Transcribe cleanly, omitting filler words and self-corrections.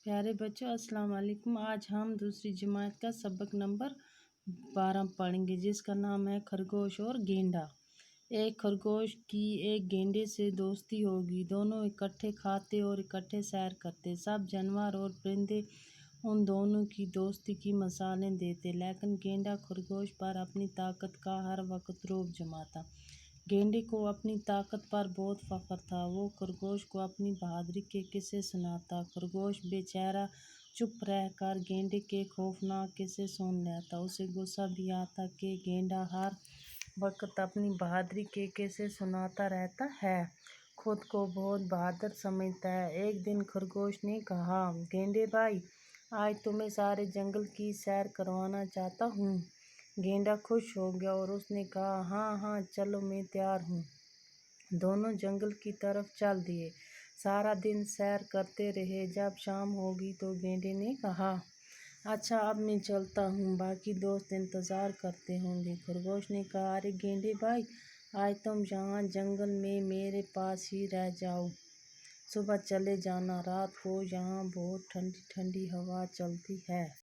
پیارے بچوں السلام علیکم۔ آج ہم دوسری جماعت کا سبق نمبر 12 پڑھیں گے جس کا نام ہے خرگوش اور گینڈا۔ ایک خرگوش کی ایک گینڈے سے دوستی ہوگی، دونوں اکٹھے کھاتے اور اکٹھے سیر کرتے۔ سب جانور اور پرندے ان دونوں کی دوستی کی مثالیں دیتے، لیکن گینڈا خرگوش پر اپنی طاقت کا ہر وقت رعب جماتا۔ گینڈے کو اپنی طاقت پر بہت فخر تھا، وہ خرگوش کو اپنی بہادری کے قصے سناتا۔ خرگوش بے چارہ چپ رہ کر گینڈے کے خوفناک قصے سن لیتا۔ اسے غصہ بھی آتا کہ گینڈا ہر وقت اپنی بہادری کے قصے سناتا رہتا ہے، خود کو بہت بہادر سمجھتا ہے۔ ایک دن خرگوش نے کہا، گینڈے بھائی، آج تمہیں سارے جنگل کی سیر کروانا چاہتا ہوں۔ گینڈا خوش ہو گیا اور اس نے کہا، ہاں ہاں چلو، میں تیار ہوں۔ دونوں جنگل کی طرف چل دیے، سارا دن سیر کرتے رہے۔ جب شام ہوگی تو گینڈے نے کہا، اچھا اب میں چلتا ہوں، باقی دوست انتظار کرتے ہوں گے۔ خرگوش نے کہا، ارے گینڈے بھائی، آج تم یہاں جنگل میں میرے پاس ہی رہ جاؤ، صبح چلے جانا۔ رات کو یہاں بہت ٹھنڈی ٹھنڈی ہوا چلتی ہے۔